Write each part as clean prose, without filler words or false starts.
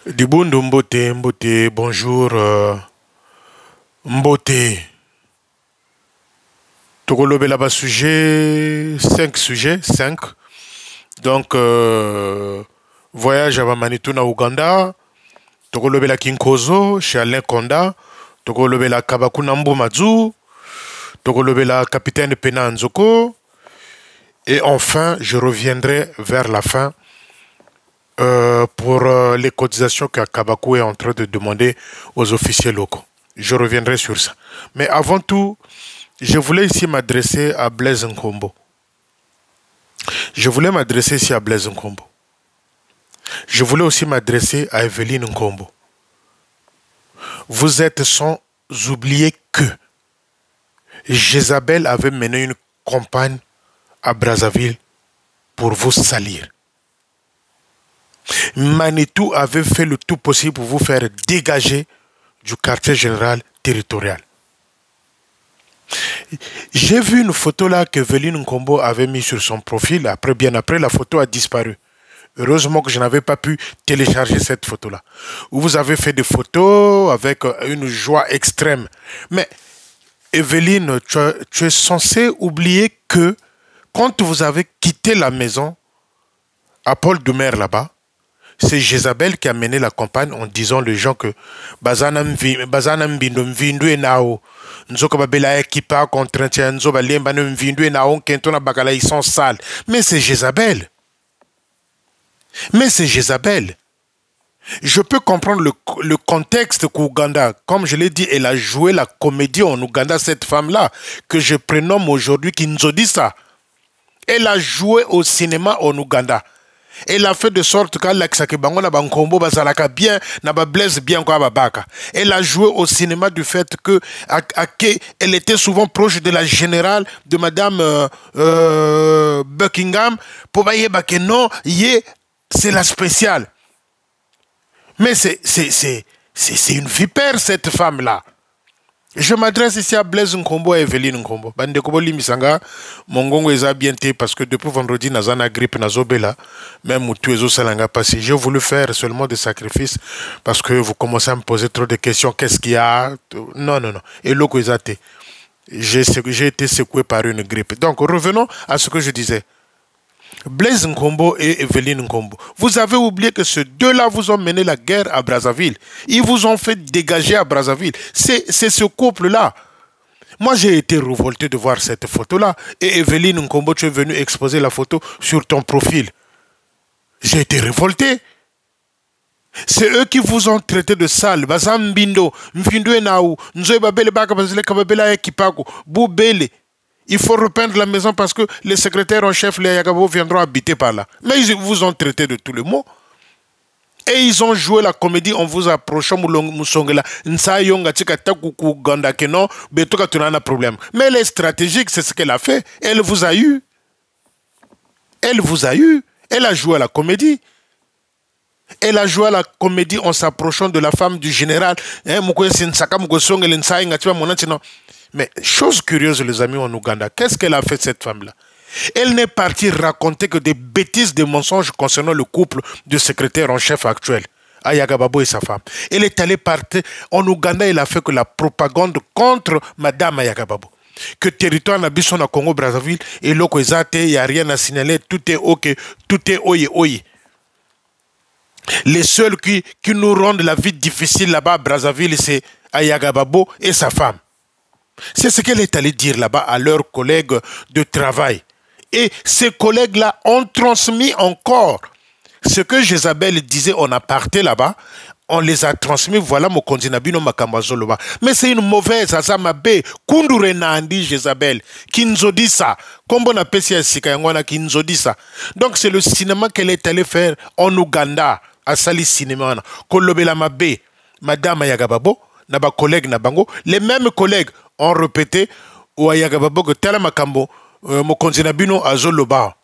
Dibundo Mbote, Mbote, bonjour. Mbote. Togolobe là-bas sujet, 5 sujets. Donc, voyage à Manitou na Ouganda. Togolobe la Kinkozo, chez Alain Konda. Togolobe la Kabakuna Mbomadzu. Togolobe la capitaine Pena Nzoko. Et enfin, je reviendrai vers la fin pour les cotisations que Kabakou est en train de demander aux officiers locaux. Je reviendrai sur ça. Mais avant tout, je voulais ici m'adresser à Blaise Nkombo. Je voulais m'adresser ici à Blaise Nkombo. Je voulais aussi m'adresser à Evelyne Nkombo. Vous êtes sans oublier que Jézabel avait mené une campagne à Brazzaville pour vous salir. Manitou avait fait le tout possible pour vous faire dégager du quartier général territorial. J'ai vu une photo là que Evelyne Nkombo avait mis sur son profil. Bien après, la photo a disparu. Heureusement que je n'avais pas pu télécharger cette photo-là. Vous avez fait des photos avec une joie extrême. Mais Evelyne, tu es censée oublier que quand vous avez quitté la maison à Paul Doumer là-bas, c'est Jézabel qui a mené la campagne en disant aux gens que Bazanam Bindo Mvindu et Nao, Nzoka Babela Ekipa contre Nzoba Lemba Mvindu et Nao, Kentona Bakala, ils sont sales. Mais c'est Jézabel. Mais c'est Jézabel. Je peux comprendre le contexte qu'Ouganda, comme je l'ai dit, elle a joué la comédie en Ouganda, cette femme-là, que je prénomme aujourd'hui Kinzodisa. Elle a joué au cinéma en Ouganda. Elle a fait de sorte qu'elle a joué au cinéma du fait que elle était souvent proche de la générale de Madame Buckingham. Pour que non, c'est la spéciale. Mais c'est une vipère, cette femme-là. Je m'adresse ici à Blaise Nkombo et Evelyne Nkombo. Bande Kobo Limisanga, Mongongo est bien parce que depuis vendredi, Nazana grippe, Nazobela, même Moutou Ezo Salanga passé. J'ai voulu faire seulement des sacrifices parce que vous commencez à me poser trop de questions. Qu'est-ce qu'il y a? Non. Et l'eau j'ai été secoué par une grippe. Donc, revenons à ce que je disais. Blaise Nkombo et Evelyne Nkombo. Vous avez oublié que ces deux-là vous ont mené la guerre à Brazzaville. Ils vous ont fait dégager à Brazzaville. C'est ce couple-là. Moi, j'ai été révolté de voir cette photo-là. Et Evelyne Nkombo, tu es venu exposer la photo sur ton profil. J'ai été révolté. C'est eux qui vous ont traité de sale. Bazambindo, Mfindu Enaou, Nzoe Babele Baka Bazile Kababela Ekipago, Boubele. Il faut repeindre la maison parce que les secrétaires en chef, les Yagabo, viendront habiter par là. Mais ils vous ont traité de tous les mots. Et ils ont joué la comédie en vous approchant. Mais elle est stratégique, c'est ce qu'elle a fait. Elle vous a eu. Elle vous a eu. Elle a joué à la comédie. Elle a joué à la comédie en s'approchant de la femme du général. Mais chose curieuse, les amis, en Ouganda, qu'est-ce qu'elle a fait, cette femme-là? Elle n'est partie raconter que des bêtises, des mensonges concernant le couple du secrétaire en chef actuel, Ayagababo et sa femme. Elle est allée partir en Ouganda, elle a fait que la propagande contre Madame Ayagababo. Que territoire n'a pas son Congo Brazzaville et l'eau il n'y a rien à signaler, tout est ok, tout est oye. Les seuls qui nous rendent la vie difficile là-bas à Brazzaville, c'est Ayagababo et sa femme. C'est ce qu'elle est allée dire là-bas à leurs collègues de travail. Et ces collègues-là ont transmis encore ce que Jézabel disait en aparté là-bas. On les a transmis, voilà mon condinabino makambazoloba. Mais c'est une mauvaise, azamabe, kundure na andi Jézabel, kinzodisa, comme on appelle ça, sikayangwana kinzodisa. Donc c'est le cinéma qu'elle est allée faire en Ouganda, à Sali Cinéma, kolobela mabe, Madame Ayagababo, naba collègue nabango, les mêmes collègues ont répété ou Ayagababo que tel makambo, mon condinabino azoloba.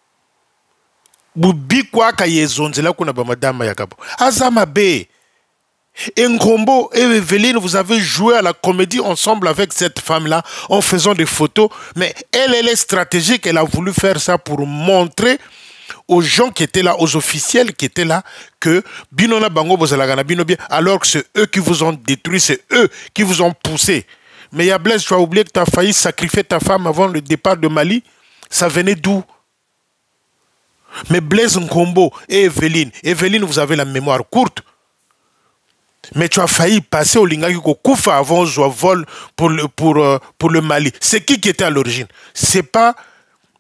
Bubi kwa kayezonzela kuna ba Madame Ayagabo. Azamabe. Et Nkombo et Evelyne, vous avez joué à la comédie ensemble avec cette femme-là en faisant des photos. Mais elle est stratégique. Elle a voulu faire ça pour montrer aux gens qui étaient là, aux officiels qui étaient là, que Binona Bango Bozalagana Binobia, alors que c'est eux qui vous ont détruit, c'est eux qui vous ont poussé. Mais Yablès, tu as oublié que tu as failli sacrifier ta femme avant le départ de Mali. Ça venait d'où? Mais Blaise Nkombo et Evelyne, vous avez la mémoire courte. Mais tu as failli passer au Lingaki Koufa avant le vol pour le Mali. C'est qui était à l'origine? C'est pas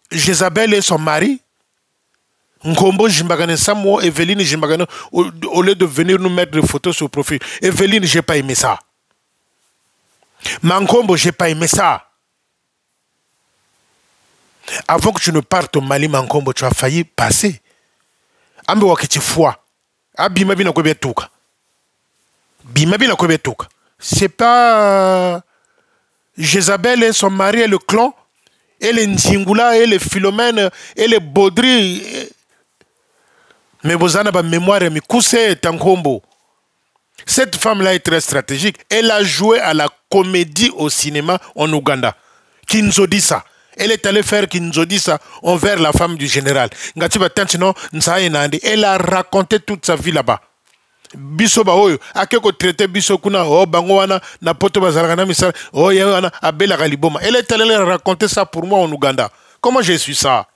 Jézabel et son mari? Nkombo Jimbagane Samo, Evelyne Jimbagane, au lieu de venir nous mettre des photos sur le profil. Evelyne, j'ai pas aimé ça. Mankombo, j'ai pas aimé ça. Avant que tu ne partes au Mali, Mankombo, tu as failli passer. Ambe wakiti foi. Abima bina kwebe tuka. C'est pas Jézabel et son mari et le clan, et les Nzingula, et les Philomène, et les Baudry. Mais vous avez une mémoire, mais Koussé Tankombo. Cette femme-là est très stratégique. Elle a joué à la comédie au cinéma en Ouganda. Kinzodi ça. Elle est allée faire Kinzodi ça envers la femme du général. Elle a raconté toute sa vie là-bas. Biso ba oyo akeko traité biso kuna bango wana na poto bazalaka misala wana abela galiboma. Elle est allée raconter ça pour moi en Ouganda. Comment j'ai su ça?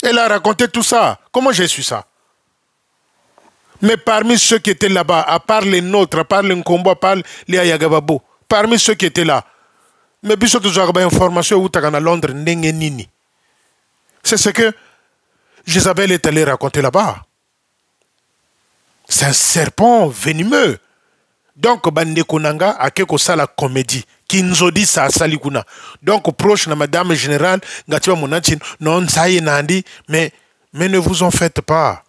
Elle a raconté tout ça. Comment j'ai su ça? Mais parmi ceux qui étaient là-bas, à part les nôtres, à part les Nkombo, à part les Ayagababo, parmi ceux qui étaient là, mais biso toujours une information où tu à Londres ndenge nini. C'est ce que Jézabel est allée raconter là-bas. C'est un serpent venimeux. Donc, Bande Konanga a quelque chose la comédie. Kinzodi sa salikuna. Donc, proche de Madame Générale, Gatiwa Monatin, non, ça y est, Nandi, mais ne vous en faites pas.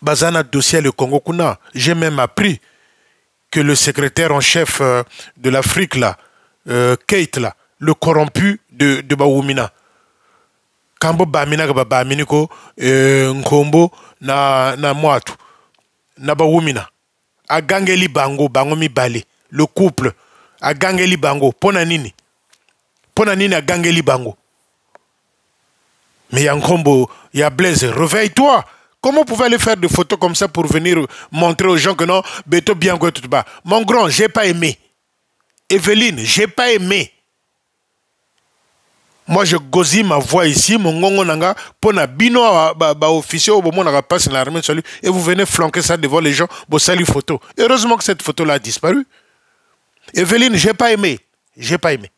Bazana dossier le Congo Kuna. J'ai même appris que le secrétaire en chef de l'Afrique, là, Kate, là, le corrompu de Baoumina. Kambo Bamina Baminiko, Nkombo, na Moatu. Nabawumina a gangeli bango mi bale le couple a gangeli bango pona nini a gangeli bango. Mais Yankombo, ya Blaise, réveille-toi. Comment vous pouvez aller faire des photos comme ça pour venir montrer aux gens que non, Beto bien quoi tout bas. Mon grand, j'ai pas aimé. Evelyne, j'ai pas aimé. Moi, je gosille ma voix ici, mon gongo nanga, pour na bino officier, au moment où on passe dans l'armée, et vous venez flanquer ça devant les gens, pour salut photo. Heureusement que cette photo-là a disparu. Evelyne, j'ai pas aimé. J'ai pas aimé.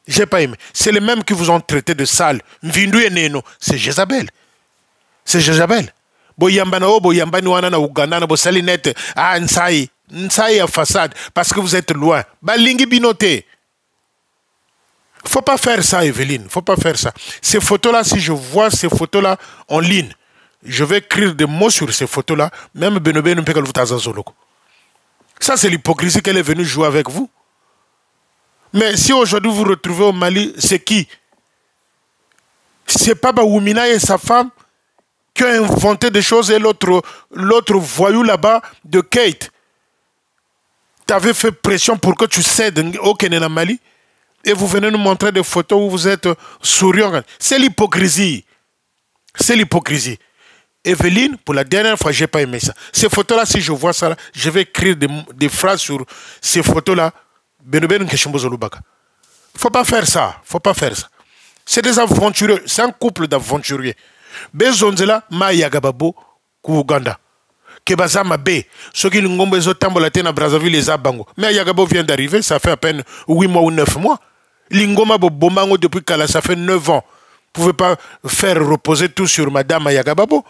J'ai pas aimé. C'est les mêmes qui vous ont traité de sale. Mvindu et Neno, c'est Jézabel. C'est Jézabel. Boyambana o boyambani wana na Uganda na bosali net Nsai à façade parce que vous êtes loin. Balingi binoté. Faut pas faire ça, Evelyne. Faut pas faire ça. Ces photos-là, si je vois ces photos-là en ligne, je vais écrire des mots sur ces photos-là. Même Benobé ne peut que vous tazazoloko. Ça, c'est l'hypocrisie qu'elle est venue jouer avec vous. Mais si aujourd'hui vous vous retrouvez au Mali, c'est qui? C'est pas Baoumina et sa femme qui ont inventé des choses et l'autre voyou là-bas de Kate. Tu avais fait pression pour que tu cèdes au Kenya Mali. Et vous venez nous montrer des photos où vous êtes souriant. C'est l'hypocrisie. C'est l'hypocrisie. Evelyne, pour la dernière fois, je n'ai pas aimé ça. Ces photos-là, si je vois ça, là, je vais écrire des phrases sur ces photos-là. Il ne faut pas faire ça. Faut pas faire ça. C'est des aventuriers. C'est un couple d'aventuriers. Bezonzela, ma yagababo, Kouganda. Kebazama B. Ceux qui l'ont besoin de na Brazzaville, les Abango. Mais Yagabo vient d'arriver, ça fait à peine 8 mois ou 9 mois. Lingoma Bomango depuis Kala, ça fait 9 ans. Vous ne pouvez pas faire reposer tout sur Madame Ayagababo.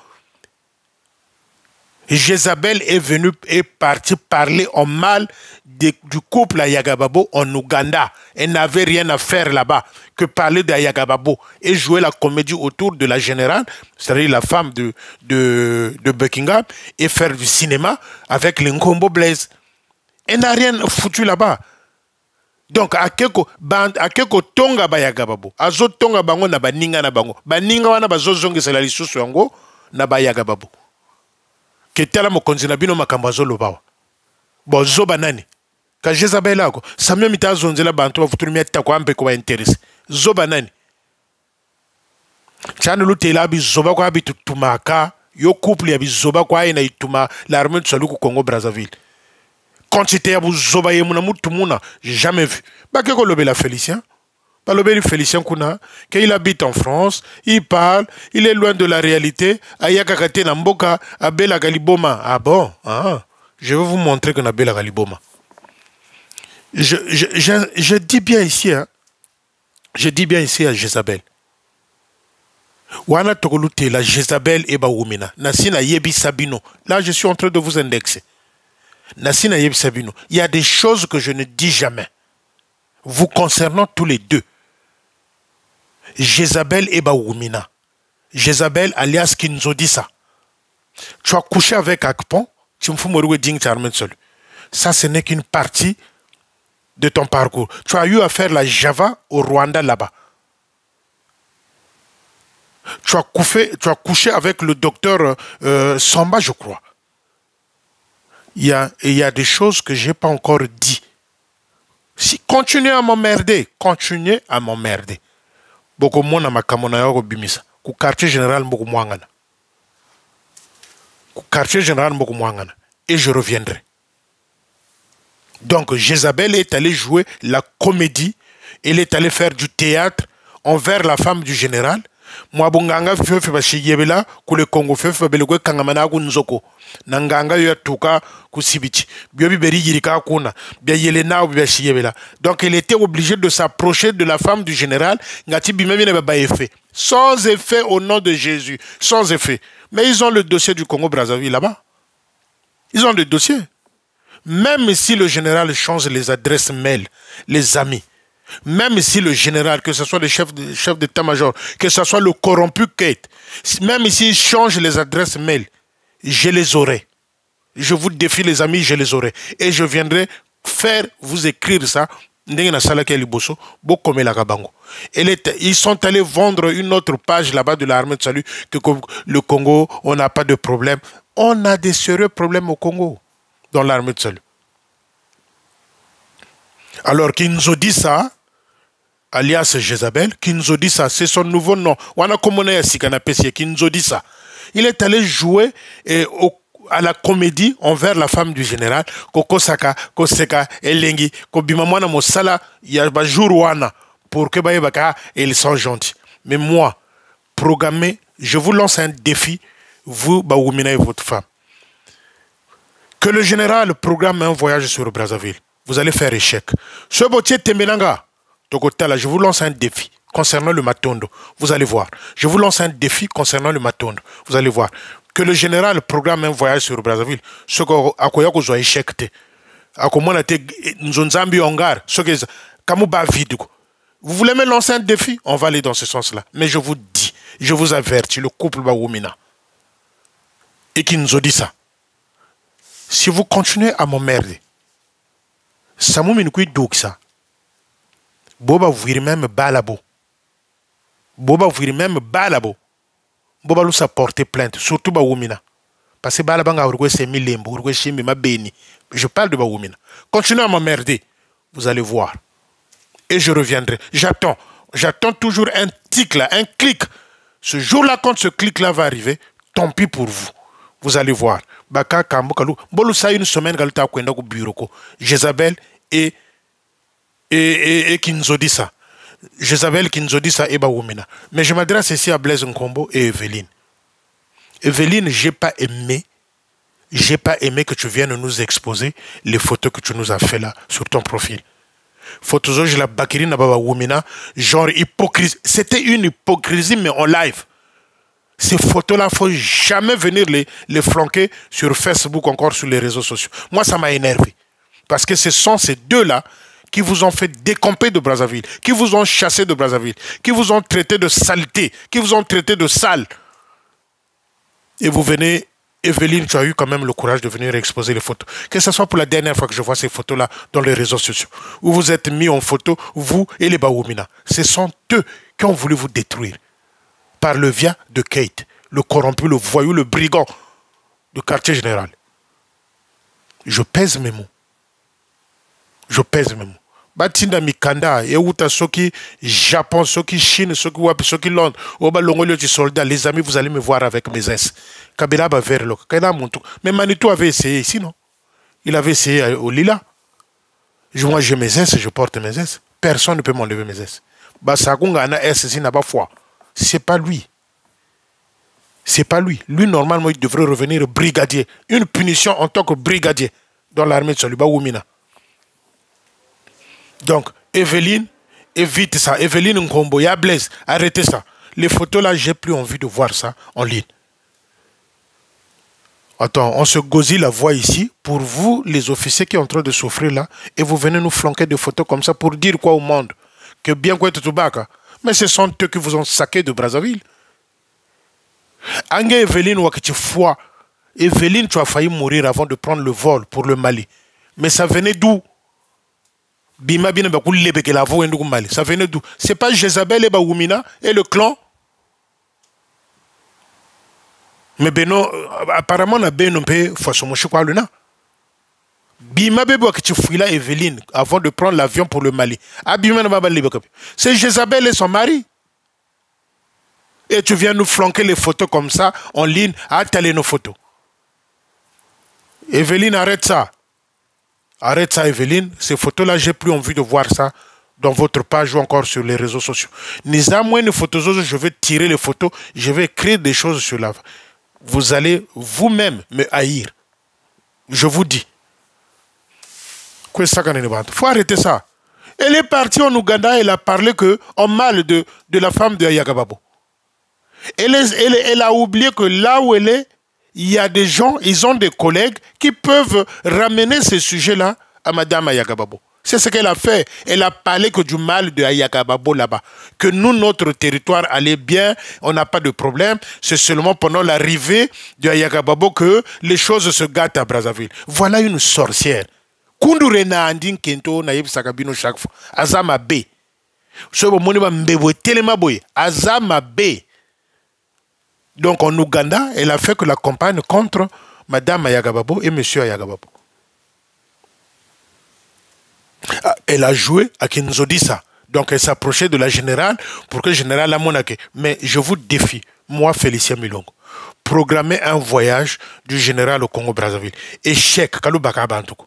Jézabel est venue et partie parler en mal du couple Ayagababo en Ouganda. Elle n'avait rien à faire là-bas que parler d'Ayagababo et jouer la comédie autour de la générale, c'est-à-dire la femme de Buckingham, et faire du cinéma avec les Nkombo Blaise. Elle n'a rien foutu là-bas. Donc, à quelque tonga Bayagababo, à zo tonga bango na baninga na bango, baninga wana bazo zongi c'est la lisusu yango na Bayagababo. Ketala mo konzina bino makambazo lobawa. Bon zo banani. Ka Jézabel ako, samia mita zonzela bantu ba futuri mia takwa ampe ko ba interesse. Zo banani. Chanelu tela bi zoba kwa bi tumaka. Yo couple ya bi zoba kwa ina ituma l'armée de salut au Congo Brazzaville. Quantité ya bu zoba ye muna mutumuna, j'ai jamais vu. Bah que lobé la Félicien. Bah lobé Félicien kuna, qu'il habite en France, il parle, il est loin de la réalité. Ayaka kate na mboka, abela galiboma. Ah bon, ah. Je vais vous montrer que Nabela galiboma. Je dis bien ici, hein. Je dis bien ici à Jézabel. Wana togolute la Jézabel et Baoumina. Nasina yebi Sabino. Là, je suis en train de vous indexer. Nasina yebi Sabino. Il y a des choses que je ne dis jamais. Vous concernant tous les deux. Jézabel et Baoumina. Jézabel alias Kinzodissa. Tu as couché avec Akpon. Tu me fous mourir ding charmen seul. Ça, ce n'est qu'une partie de ton parcours. Tu as eu à faire la Java au Rwanda là-bas. Tu as couché avec le docteur Samba, je crois. Il y a des choses que je n'ai pas encore dit. Si, continuez à m'emmerder. Continuez à m'emmerder. Beaucoup moins à ma kamona au bimisa. Au quartier général, beaucoup moins. Au quartier général, beaucoup moins. Et je reviendrai. Donc, Jézabel est allée jouer la comédie. Elle est allée faire du théâtre envers la femme du général. Moi, bunganga fefe ba shiyebela kule Congo fefe belego kangamana ku nzoko nanganga yo tuka ku sibichi biobi beri yirika kuna bia yelena bia shiyebela. Donc elle était obligée de s'approcher de la femme du général ngati bimemine ba effet sans effet au nom de Jésus, sans effet. Mais ils ont le dossier du Congo Brazzaville là-bas. Ils ont le dossier. Même si le général change les adresses mail, les amis, même si le général, que ce soit le chef d'état-major, que ce soit le corrompu Kate, même s'il change les adresses mail, je les aurai. Je vous défie les amis, je les aurai. Et je viendrai faire, vous écrire ça. Ils sont allés vendre une autre page là-bas de l'armée de salut que le Congo, on n'a pas de problème. On a des sérieux problèmes au Congo, dans l'armée de salut. Alors qu'ils nous ont dit ça, alias Jézabel, qui nous a dit ça, c'est son nouveau nom. Il est allé jouer à la comédie envers la femme du général. Kokosaka, Koseka, Elengi, Kobimamwana Mosala, Yabajourwana, pour que ils sont gentils. Mais moi, programmé, je vous lance un défi, vous, Baoumina et votre femme. Que le général programme un voyage sur Brazzaville. Vous allez faire échec. Ce botier Temelanga, je vous lance un défi concernant le Matondo. Vous allez voir. Je vous lance un défi concernant le Matondo. Vous allez voir. Que le général programme un voyage sur Brazzaville. Ce qu'on soit échec. Vous voulez me lancer un défi? On va aller dans ce sens-là. Mais je vous dis, je vous avertis, le couple Baoumina. Et qui nous a dit ça. Si vous continuez à m'emmerder, ça m'a mis ça. Boba vous même balabo. Boba vous même balabo. Boba nous a porté plainte, surtout Baoumina. Parce que balabanga urgwe c'est milembo, urgwe shimi ma béni. Je parle de Baoumina. Continuez à m'emmerder. Vous allez voir. Et je reviendrai. J'attends toujours un tic là, un clic. Ce jour-là, quand ce clic-là va arriver, tant pis pour vous. Vous allez voir. Baka Kambokalou. Bolou ça une semaine galta kwenda ku bureau ko. Jézabel et qui nous a dit ça. Jézabel qui nous a dit ça et Baoumina. Mais je m'adresse ici à Blaise Nkombo et Evelyne. Evelyne, j'ai pas aimé que tu viennes nous exposer les photos que tu nous as fait là sur ton profil. Photos je la bakirine Baoumina, genre hypocrisie. C'était une hypocrisie mais en live. Ces photos-là, il ne faut jamais venir les flanquer sur Facebook, encore sur les réseaux sociaux. Moi, ça m'a énervé. Parce que ce sont ces deux-là qui vous ont fait décamper de Brazzaville, qui vous ont chassé de Brazzaville, qui vous ont traité de saleté, qui vous ont traité de sale. Et vous venez, Evelyne, tu as eu quand même le courage de venir exposer les photos. Que ce soit pour la dernière fois que je vois ces photos-là dans les réseaux sociaux, où vous êtes mis en photo, vous et les Baoumina. Ce sont eux qui ont voulu vous détruire. Par le via de Kate, le corrompu, le voyou, le brigand du quartier général. Je pèse mes mots. Je pèse mes mots. batinda mikanda euta soki Japon soki Chine soki wapi soki Londres oba longolio ti soldat les amis vous allez me voir avec mes ins Kabila ba vers le kana muntu mais Manitou avait essayé ici non il avait essayé au Lila moi j'ai mes ins je porte mes ins personne ne peut m'enlever mes ins ba sakunga na s si na ba foi c'est pas lui. C'est pas lui. Lui, normalement, il devrait revenir brigadier. Une punition en tant que brigadier dans l'armée de Soluba Oumina. Donc, Evelyne, évite ça. Evelyne Nkombo, ya Blaise, arrêtez ça. Les photos là, j'ai plus envie de voir ça en ligne. Attends, on se gosille la voix ici pour vous, les officiers qui sont en train de souffrir là, et vous venez nous flanquer des photos comme ça pour dire quoi au monde? Que bien quoi être Toubaka. Mais ce sont eux qui vous ont saqué de Brazzaville. Ange Evelyne Wakiti foi. Evelyne, tu as failli mourir avant de prendre le vol pour le Mali. Mais ça venait d'où? Bima bina bakou lebe ke la voie ndou Mali. Ça venait d'où? C'est pas Jézabel et Baoumina et le clan? Mais Beno, apparemment, na Beno pe Fasomoshi kwa luna. Bima bebe wakiti fouila Evelyne avant de prendre l'avion pour le Mali. Ah bima na baba lebe kapi. C'est Jézabel et son mari. Et tu viens nous flanquer les photos comme ça, en ligne, à taler nos photos. Evelyne, arrête ça. Arrête ça, Evelyne. Ces photos-là, j'ai plus envie de voir ça dans votre page ou encore sur les réseaux sociaux. Nisa, moi, une photo, je vais tirer les photos, je vais écrire des choses sur la... Vous allez vous-même me haïr. Je vous dis. Il faut arrêter ça. Elle est partie en Ouganda, elle a parlé en mal de la femme de Ayagababo. Elle a oublié que là où elle est, il y a des gens, ils ont des collègues qui peuvent ramener ces sujets-là à Madame Ayagababo. C'est ce qu'elle a fait. Elle a parlé que du mal de Ayagababo là-bas. Que nous, notre territoire allait bien, on n'a pas de problème. C'est seulement pendant l'arrivée de Ayagababo que les choses se gâtent à Brazzaville. Voilà une sorcière. Kundurena andin kento na yebisakabino chaque fois. Azama B. So bo moniba mbebo telema boy. Azama B. Donc en Ouganda, elle a fait que la campagne contre Madame Ayagababo et Monsieur Ayagababo. Elle a joué à Kinzodissa. Donc elle s'approchait de la générale pour que le général la monake. Mais je vous défie, moi Félicien Milongo, programmez un voyage du général au Congo-Brazzaville. Échec, Kaloubaka Bantoukou.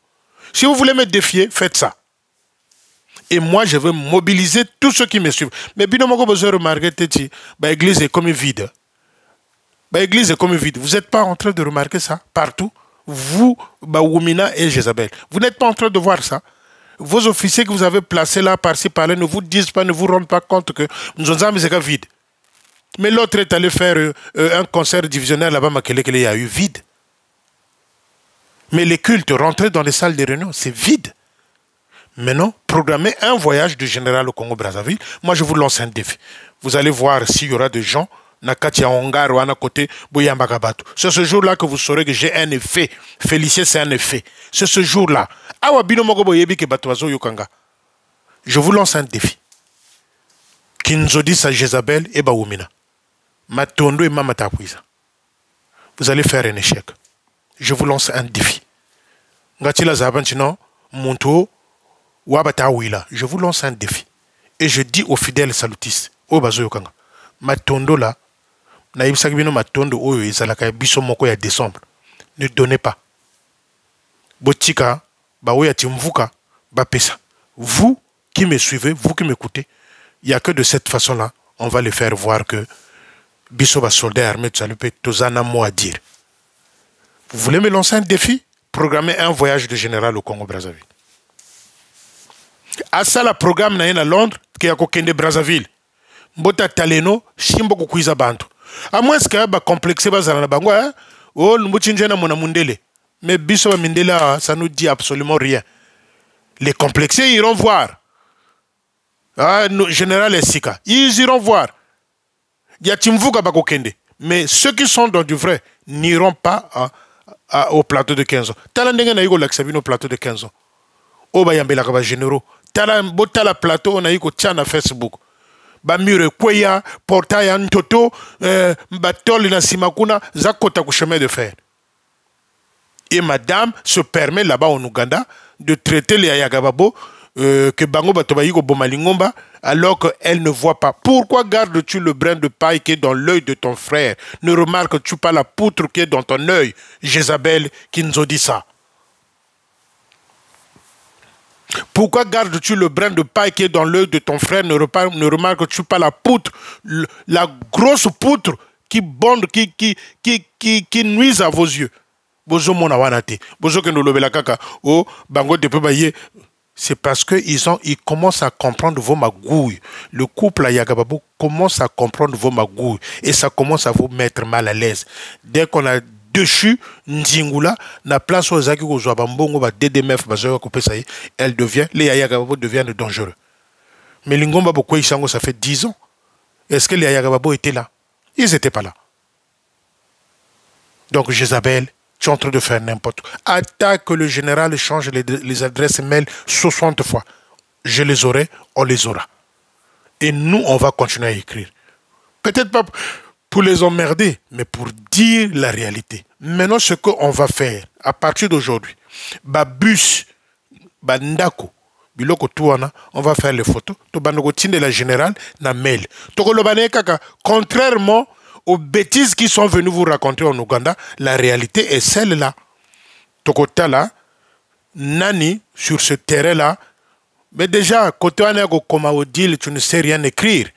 Si vous voulez me défier, faites ça. Et moi, je vais mobiliser tous ceux qui me suivent. Mais Binomogo besoin de remarquer que l'église est comme vide. L'église est comme vide. Vous n'êtes pas en train de remarquer ça partout? Vous, Baoumina et Jézabel. Vous n'êtes pas en train de voir ça? Vos officiers que vous avez placés là, par-ci, par-là, ne vous disent pas, ne vous rendent pas compte que nous sommes vide. Mais l'autre est allé faire un concert divisionnaire là-bas, il y a eu vide. Mais les cultes, rentrer dans les salles de réunion, c'est vide. Maintenant, programmez un voyage du général au Congo-Brazzaville. Moi, je vous lance un défi. Vous allez voir s'il y aura des gens, Nakatia Ongar ou à côté, Bouyambagabatou. C'est ce jour-là que vous saurez que j'ai un effet. Félicien, c'est un effet. C'est ce jour-là. Je vous lance un défi. Kinzodi sa Jézabel et Baoumina. Matondo et Mamatapuiza. Vous allez faire un échec. Je vous lance un défi. Ngatila Zabantino, Monto, Wabatawila. Je vous lance un défi. Et je dis aux fidèles salutistes, au Bazoyokanga, Matondo là, Naïb Sagbino Matondo, Oyo, Izalaka, Bissomoko ya décembre. Ne donnez pas. Botika, Baoya Timvuka, Bapesa. Vous qui me suivez, vous qui m'écoutez, il n'y a que de cette façon-là, on va les faire voir que Bissoba soldat armé de Salupé, Tozana mot à dire. Vous voulez me lancer un défi? Programmer un voyage de général au Congo-Brazzaville. À ça, le programme à Londres, qui a Kokende Brazzaville. Mbota Taleno, Shimbo Kukuiza Bantu. À moins que y complexé Bazana Bangwa, oh, Mbuchinjana Mona Mundele. Mais Bissoba Mindela, ça nous dit absolument rien. Les complexés iront voir. Ah, général Essika, ils iront voir. Il y a Timvuka Bakokende. Mais ceux qui sont dans du vrai n'iront pas au plateau de 15 ans. Talandenga na yuko laksabino au plateau de 15 ans. Oba yambela kaba généraux. Botala plateau on a yuko tchana Facebook. Ba mure kweya, portail ntoto, batol na simakuna, zakota ku chemin de fer. Et madame se permet là-bas en Ouganda de traiter les Ayagababo que Bango Batobaïko Bomalingomba, alors qu'elle ne voit pas. Pourquoi gardes-tu le brin de paille qui est dans l'œil de ton frère? Ne remarques-tu pas la poutre qui est dans ton œil? Jézabel qui nous a dit ça. Pourquoi gardes-tu le brin de paille qui est dans l'œil de ton frère? Ne remarques-tu pas la poutre, la grosse poutre qui bonde, qui nuise à vos yeux? Bozo mona wanate. Bozo que nous lobela kaka. Oh, bango de pebaye. C'est parce qu'ils commencent à comprendre vos magouilles. Le couple à Yagababo commence à comprendre vos magouilles. Et ça commence à vous mettre mal à l'aise. Dès qu'on a dessus, Nzingula, la place aux Zaki ou Zouabambongo, DDMF, elle devient, les Yagababo deviennent dangereux. Mais Lingomba Boko Isango, ça fait 10 ans. Est-ce que les Yagababo étaient là? Ils n'étaient pas là. Donc, Jézabel, tu es en train de faire n'importe quoi. Attends que le général change les adresses mail 60 fois. Je les aurai, on les aura. Et nous, on va continuer à écrire. Peut-être pas pour les emmerder, mais pour dire la réalité. Maintenant, ce qu'on va faire, à partir d'aujourd'hui, bus, ndako, biloko tuana, on va faire les photos. To banogotine de la générale, na mail. Contrairement aux bêtises qui sont venues vous raconter en Ouganda, la réalité est celle-là. Tokotala, Nani, sur ce terrain-là, mais déjà, côté Waneko Koma Odile, tu ne sais rien écrire.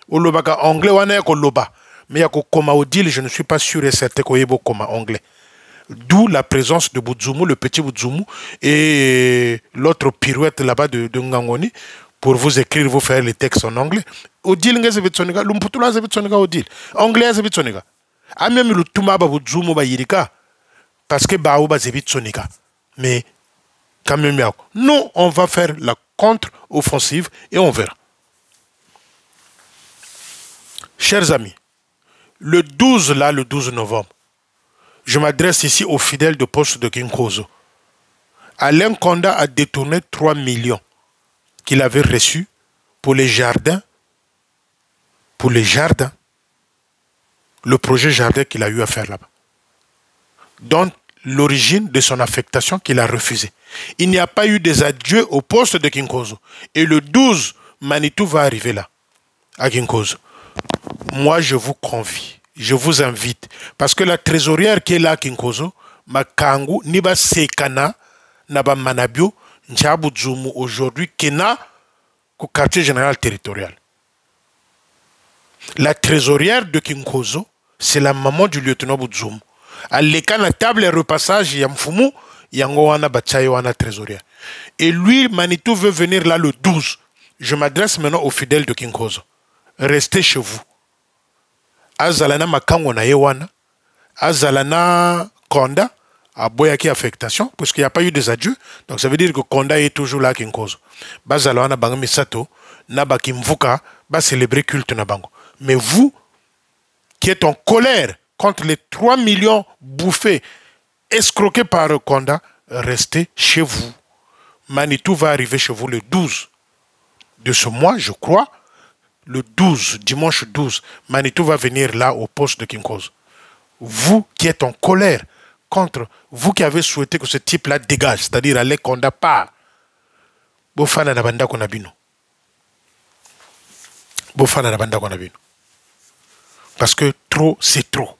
Ou lobaka anglais, Waneko Loba. Mais Yako Koma Odile, je ne suis pas sûr et certain qu'il y ait Koma anglais. D'où la présence de Boudzoumou, le petit Boudzoumou, et l'autre pirouette là-bas de Ngangoni, pour vous écrire, vous faire les textes en anglais. Odile nga zebetsoniga, lumputula zebetsoniga Odile. Anglais zebetsoniga. A même le Touma Boudzoumou ba yirika, parce que Baouba zebetsoniga. Mais, quand même, nous, on va faire la contre-offensive et on verra. Chers amis, le 12 novembre, je m'adresse ici aux fidèles de poste de Kinkozo. Alain Konda a détourné 3 millions qu'il avait reçus pour les jardins, le projet jardin qu'il a eu à faire là-bas. Donc, l'origine de son affectation qu'il a refusée. Il n'y a pas eu des adieux au poste de Kinkozo. Et le 12, Manitou va arriver là, à Kinkozo. Moi, je vous convie, je vous invite, parce que la trésorière qui est là à Kinkozo, Makangu, Niba Sekana, Naba Manabio, Nchabu Dzumu, aujourd'hui, Kena, au quartier général territorial. La trésorière de Kinkozo, c'est la maman du lieutenant Boudzoum. À l'écran, la table et repassage, il y a Mfumu, il y a Ngowana Batchayowana trésorière. Et lui, Manitou veut venir là le 12. Je m'adresse maintenant aux fidèles de Kinkozo. Restez chez vous. Azalana Makango na Yewana, Azalana Konda, à Boyaki affectation, parce qu'il n'y a pas eu des adieux. Donc ça veut dire que Konda est toujours là à Kinkozo. Bazalana Bangami Sato, Nabaki Mvuka, va célébrer culte Nabango. Mais vous, qui êtes en colère contre les 3 millions bouffés, escroqués par Konda, restez chez vous. Manitou va arriver chez vous le 12 de ce mois, je crois. Le 12, dimanche 12, Manitou va venir là au poste de Kinkozo. Vous qui êtes en colère contre, vous qui avez souhaité que ce type-là dégage, c'est-à-dire aller Konda part. Bofana na banda konabino. Bofana na banda konabino. Parce que trop, c'est trop.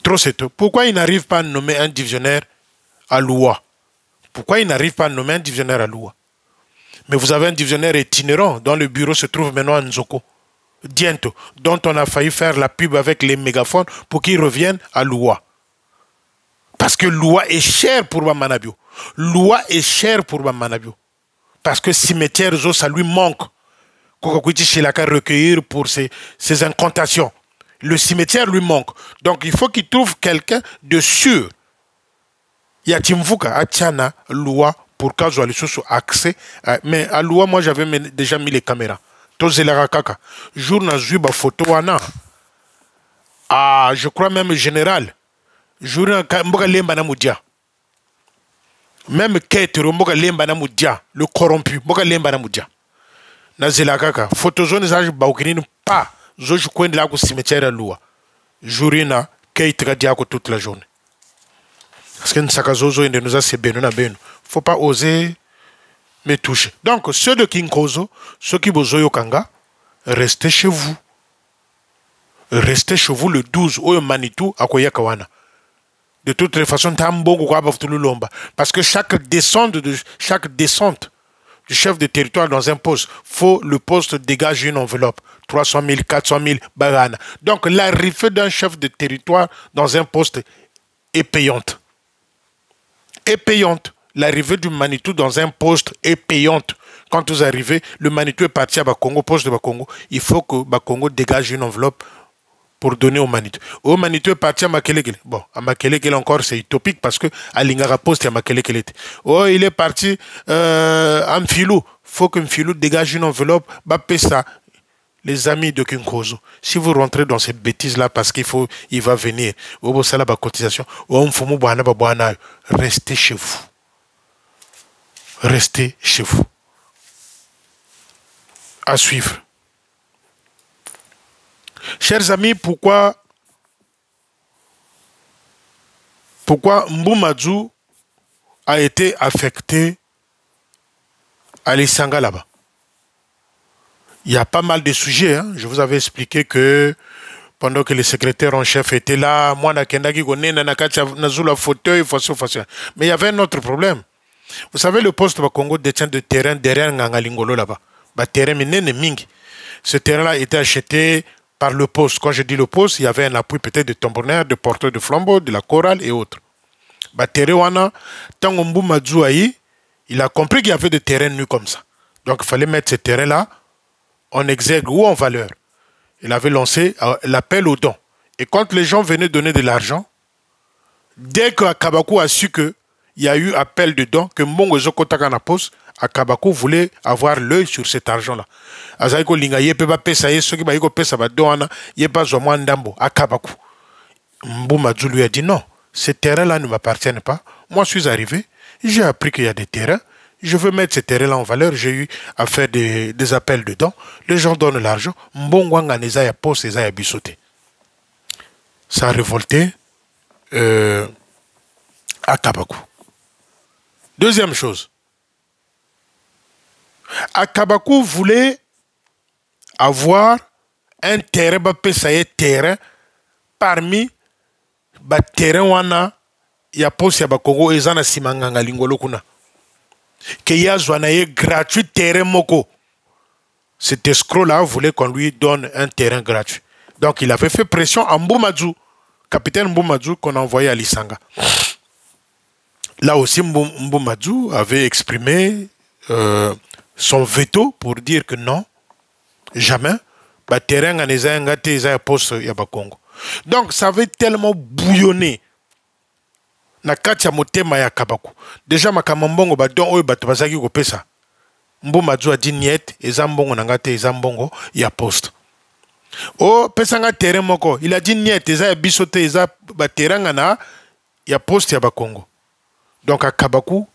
Trop, c'est trop. Pourquoi il n'arrive pas à nommer un divisionnaire à Loua? Pourquoi il n'arrive pas à nommer un divisionnaire à Loua? Mais vous avez un divisionnaire itinérant dont le bureau se trouve maintenant à Nzoko, Diento, dont on a failli faire la pub avec les mégaphones pour qu'il revienne à Loua. Parce que Loua est cher pour Bamanabio. Loua est cher pour Bamanabio. Parce que cimetière, ça lui manque. Kokakuiti Shilaka recueillir pour ses incantations. Le cimetière lui manque. Donc il faut qu'il trouve quelqu'un de sûr. Yatimvuka, Atiana, Loua, pour qu'à accès. Mais à Loua, moi j'avais déjà mis les caméras. Tozelera kaka. Jour na zuba photo wana. Ah, je crois même général. Jour na mboka lemba na mudia. Même Ketero mboka lemba na mudia. Le corrompu mboka lemba na mudia. Na zela kaka. Photo zone za baukini pas. Zo je coin de la cimetière à Loua. Jourina Keitra diako toute la journée. Parce que Nsakazozo et nous a c'est beno na beno. Faut pas oser me toucher. Donc, ceux de Kinkozo, ceux qui bozoyo kanga, restez chez vous. Restez chez vous le 12, au Manitou, à Koyakawana. De toutes les façons, parce que chaque descente du chef de territoire dans un poste, faut le poste dégage une enveloppe. 300 000, 400 000, bagana. Donc, l'arrivée d'un chef de territoire dans un poste est payante. Est payante. L'arrivée du Manitou dans un poste est payante. Quand vous arrivez, le Manitou est parti à Bakongo, poste de Bakongo. Il faut que Bakongo dégage une enveloppe pour donner au Manitou. Au Manitou est parti à Makelekele. Bon, à Makelekele encore, c'est utopique parce que à Lingara Poste, il y a Makelekele. Oh, il est parti à Mfilou. Il faut que Mfilou dégage une enveloppe. Ça. Les amis de Kinkozo, si vous rentrez dans ces bêtises-là parce il va venir, cotisation, restez chez vous. Restez chez vous. À suivre. Chers amis, pourquoi Mboumadjou a été affecté à l'Isanga là-bas? Il y a pas mal de sujets. Hein. Je vous avais expliqué que pendant que le secrétaire en chef était là, moi, fauteuil, mais il y avait un autre problème. Vous savez, le poste de Congo détient de terrain derrière Ngangalingolo là-bas. Ce terrain-là était acheté par le poste. Quand je dis le poste, il y avait un appui peut-être de tambourinaire, de porteur de flambeau, de la chorale et autres. Il a compris qu'il y avait des terrains nus comme ça. Donc il fallait mettre ce terrain-là en exergue ou en valeur. Il avait lancé l'appel aux dons. Et quand les gens venaient donner de l'argent, dès que Akabakou a su qu'il y a eu appel de dons, que Mbongo Zokotaka pose, Akabakou voulait avoir l'œil sur cet argent-là. Azaïko Lingaye peut pas payer ceux qui baïko pesa ba doana, yé pas zomo ndambo, Akabakou. Mboumadjou lui a dit non, ces terrains-là ne m'appartiennent pas. Moi, je suis arrivé, j'ai appris qu'il y a des terrains. Je veux mettre ces terrains-là en valeur. J'ai eu à faire des appels de dons. Les gens donnent l'argent. Mbongwanga nezaya poste ezaya bisoté. Ça a révolté Akabakou. Deuxième chose. Akabakou voulait avoir un terrain, terrain parmi les terrains wana ya poste ya Bakongo ezana simanganga lingolo kuna. Que Yazwanaye gratuit terrain moko. Cet escroc-là voulait qu'on lui donne un terrain gratuit. Donc il avait fait pression à Mboumadjou, capitaine Mboumadjou qu'on a envoyé à l'Isanga. Là aussi Mboumadjou avait exprimé son veto pour dire que non, jamais, terrain en ezanga poste ya Bakongo. Donc ça avait tellement bouillonné na kati ya motema ya Kabakou. Déjà makamambongo ba don oyo bato bazaki ko pesa. Mboumadjou a dit niet eza mbongo na ngate eza mbongo ya poste. Oh pesa nga terrain moko, il a dit niet eza ya bisote eza ba terrain na ya poste ya Bakongo. Donc à Kabakou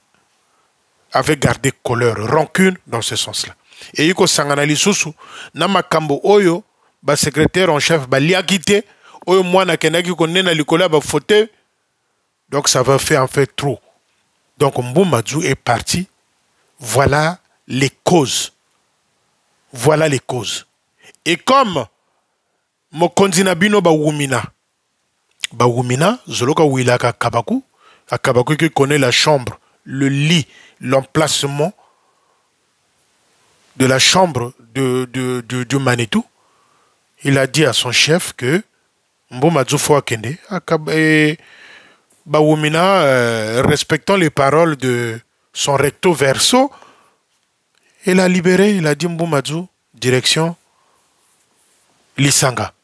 avait gardé colère, rancune dans ce sens-là. Et il ko sangana lisusu na makambo oyo ba secrétaire en chef ba liakité oyo mwana kenaki ko nena likola ba fauteuil. Donc ça va faire en fait trop. Donc Mboumadjou est parti. Voilà les causes. Voilà les causes. Et comme Mokondina Bino Bawumina, Zoloka Wilaka Kabakou, à Kabakou qui connaît la chambre, le lit, l'emplacement de la chambre du Manitou, il a dit à son chef que Mboumadjou Fouakende, Bawumina, respectant les paroles de son recto verso, il a libéré, il a dit Mboumadjou, direction l'Isanga.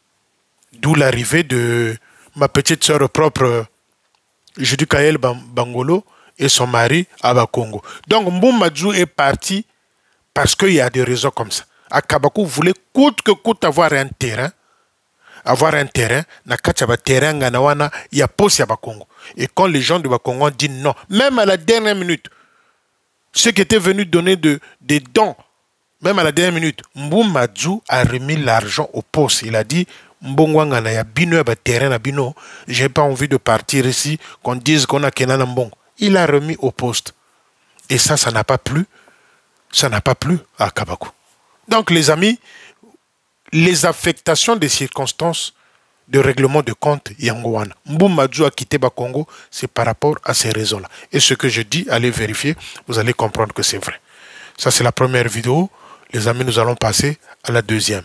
D'où l'arrivée de ma petite sœur propre, Judy Kael Bangolo, et son mari à Bakongo. Donc Mboumadjou est parti parce qu'il y a des raisons comme ça. Akabakou voulait coûte que coûte avoir un terrain, na kachaba terrain nganawana ya poste ya Bakongo. Et quand les gens de Bakongo ont dit non, même à la dernière minute, ceux qui étaient venus donner des dons, même à la dernière minute, Mboumadjou a remis l'argent au poste. Il a dit Mbongwanga na ya bino ya terrain na bino, j'ai pas envie de partir ici qu'on dise qu'on a Kenan Mbong. Il a remis au poste. Et ça n'a pas plu Ça n'a pas plu à Kabako. Donc, les amis, les affectations des circonstances de règlement de compte Yangouana. Mboumadjou a quitté Bakongo, c'est par rapport à ces raisons-là. Et ce que je dis, allez vérifier, vous allez comprendre que c'est vrai. Ça, c'est la première vidéo. Les amis, nous allons passer à la deuxième.